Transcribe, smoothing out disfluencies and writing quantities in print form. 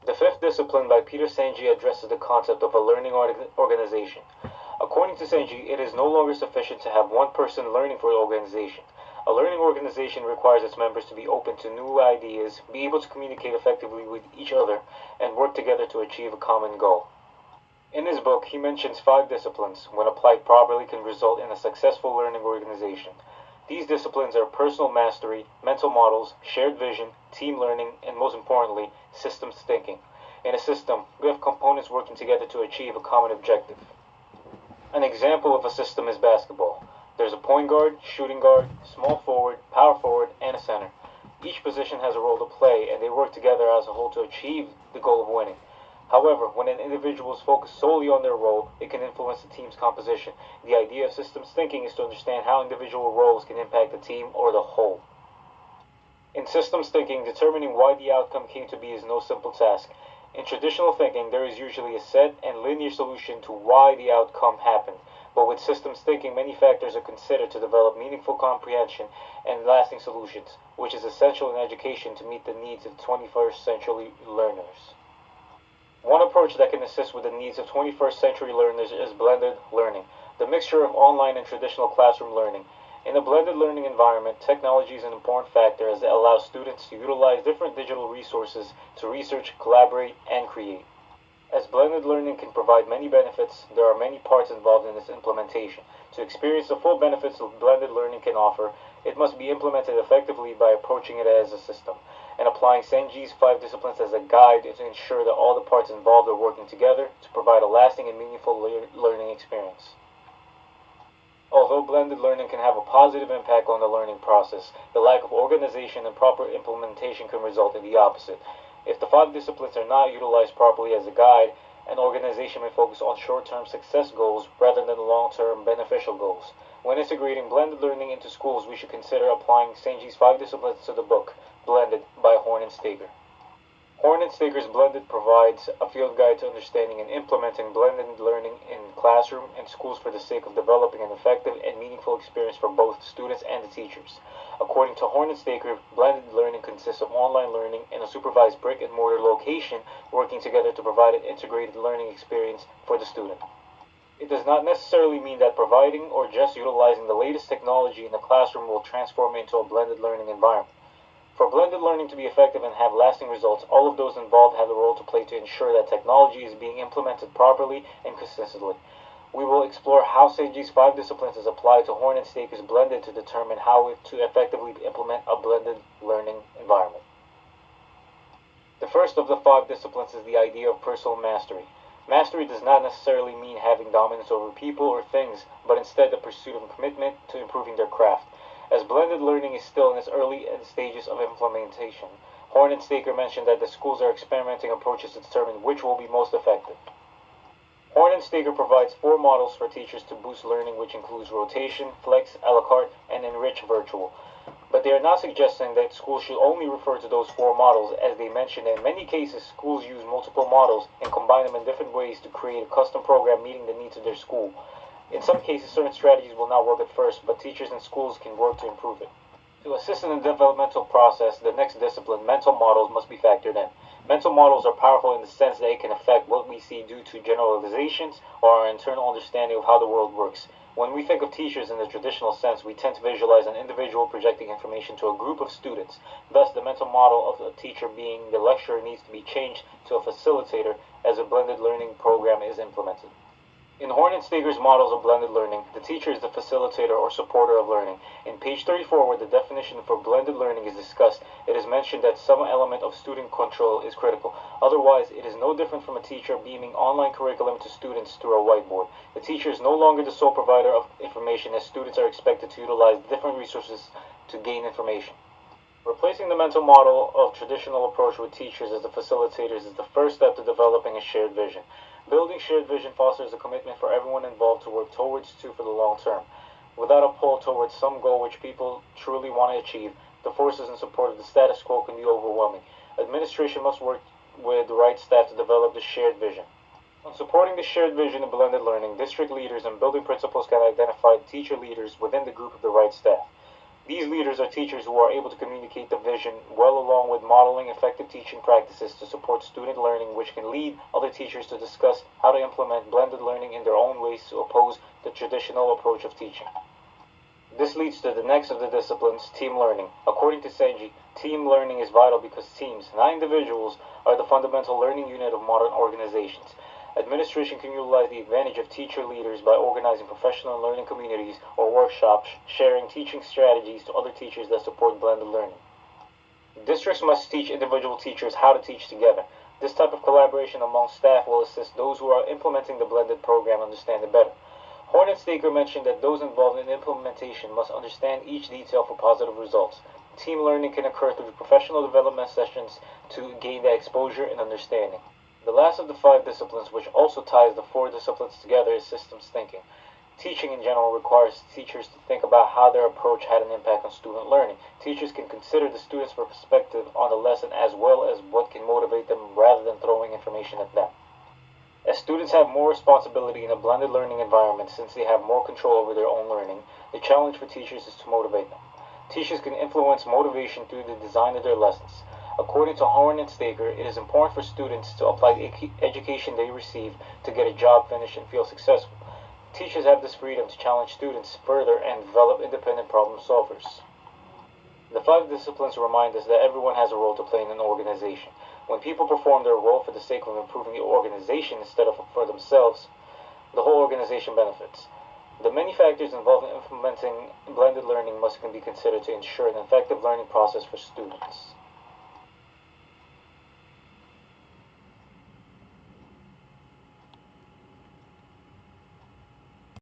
The fifth discipline by Peter Senge addresses the concept of a learning organization. According to Senge, it is no longer sufficient to have one person learning for an organization. A learning organization requires its members to be open to new ideas, be able to communicate effectively with each other, and work together to achieve a common goal. In his book, he mentions five disciplines, when applied properly, can result in a successful learning organization. These disciplines are personal mastery, mental models, shared vision, team learning, and most importantly, systems thinking. In a system, we have components working together to achieve a common objective. An example of a system is basketball. There's a point guard, shooting guard, small forward, power forward, and a center. Each position has a role to play, and they work together as a whole to achieve the goal of winning. However, when an individual is focused solely on their role, it can influence the team's composition. The idea of systems thinking is to understand how individual roles can impact the team or the whole. In systems thinking, determining why the outcome came to be is no simple task. In traditional thinking, there is usually a set and linear solution to why the outcome happened. But with systems thinking, many factors are considered to develop meaningful comprehension and lasting solutions, which is essential in education to meet the needs of 21st century learners. One approach that can assist with the needs of 21st century learners is blended learning, the mixture of online and traditional classroom learning. In a blended learning environment, technology is an important factor as it allows students to utilize different digital resources to research, collaborate, and create. As blended learning can provide many benefits, there are many parts involved in its implementation. To experience the full benefits of blended learning can offer, it must be implemented effectively by approaching it as a system, and applying Senji's five disciplines as a guide to ensure that all the parts involved are working together to provide a lasting and meaningful learning experience. Although blended learning can have a positive impact on the learning process, the lack of organization and proper implementation can result in the opposite. If the five disciplines are not utilized properly as a guide, an organization may focus on short-term success goals rather than long-term beneficial goals. When integrating blended learning into schools, we should consider applying Senji's five disciplines to the book, Blended, by Horn and Staker. Horn and Staker's Blended provides a field guide to understanding and implementing blended learning in classroom and schools for the sake of developing an effective and meaningful experience for both students and the teachers. According to Horn and Staker, blended learning consists of online learning in a supervised brick-and-mortar location working together to provide an integrated learning experience for the student. It does not necessarily mean that providing or just utilizing the latest technology in the classroom will transform into a blended learning environment. For blended learning to be effective and have lasting results, all of those involved have a role to play to ensure that technology is being implemented properly and consistently. We will explore how Senji's five disciplines is applied to Horn and Staker's Blended to determine how to effectively implement a blended learning environment. The first of the five disciplines is the idea of personal mastery. Mastery does not necessarily mean having dominance over people or things, but instead the pursuit of commitment to improving their craft. As blended learning is still in its early stages of implementation, Horn and Staker mentioned that the schools are experimenting approaches to determine which will be most effective. Horn and Staker provides four models for teachers to boost learning, which includes rotation, flex, a la carte, and enrich virtual. But they are not suggesting that schools should only refer to those four models, as they mentioned in many cases schools use multiple models and combine them in different ways to create a custom program meeting the needs of their school. In some cases, certain strategies will not work at first, but teachers and schools can work to improve it. To assist in the developmental process, the next discipline, mental models, must be factored in. Mental models are powerful in the sense that it can affect what we see due to generalizations or our internal understanding of how the world works. When we think of teachers in the traditional sense, we tend to visualize an individual projecting information to a group of students. Thus, the mental model of a teacher being the lecturer needs to be changed to a facilitator as a blended learning program is implemented. In Horn and Staker's models of blended learning, the teacher is the facilitator or supporter of learning. In page 34, where the definition for blended learning is discussed, it is mentioned that some element of student control is critical. Otherwise, it is no different from a teacher beaming online curriculum to students through a whiteboard. The teacher is no longer the sole provider of information, as students are expected to utilize different resources to gain information. Replacing the mental model of traditional approach with teachers as the facilitators is the first step to developing a shared vision. Building shared vision fosters a commitment for everyone involved to work towards two for the long term. Without a pull towards some goal which people truly want to achieve, the forces in support of the status quo can be overwhelming. Administration must work with the right staff to develop the shared vision. On supporting the shared vision in blended learning, district leaders and building principals can identify teacher leaders within the group of the right staff. These leaders are teachers who are able to communicate the vision well along with modeling effective teaching practices to support student learning, which can lead other teachers to discuss how to implement blended learning in their own ways to oppose the traditional approach of teaching. This leads to the next of the disciplines, team learning. According to Senge, team learning is vital because teams, not individuals, are the fundamental learning unit of modern organizations. Administration can utilize the advantage of teacher leaders by organizing professional learning communities or workshops, sharing teaching strategies to other teachers that support blended learning. Districts must teach individual teachers how to teach together. This type of collaboration among staff will assist those who are implementing the blended program understand it better. Hornet-Staker mentioned that those involved in implementation must understand each detail for positive results. Team learning can occur through professional development sessions to gain that exposure and understanding. The last of the 5 disciplines, which also ties the 4 disciplines together, is systems thinking. Teaching in general requires teachers to think about how their approach had an impact on student learning. Teachers can consider the student's perspective on the lesson as well as what can motivate them rather than throwing information at them. As students have more responsibility in a blended learning environment since they have more control over their own learning, the challenge for teachers is to motivate them. Teachers can influence motivation through the design of their lessons. According to Hornet-Staker, it is important for students to apply the education they receive to get a job finished and feel successful. Teachers have this freedom to challenge students further and develop independent problem solvers. The 5 disciplines remind us that everyone has a role to play in an organization. When people perform their role for the sake of improving the organization instead of for themselves, the whole organization benefits. The many factors involved in implementing blended learning must be considered to ensure an effective learning process for students.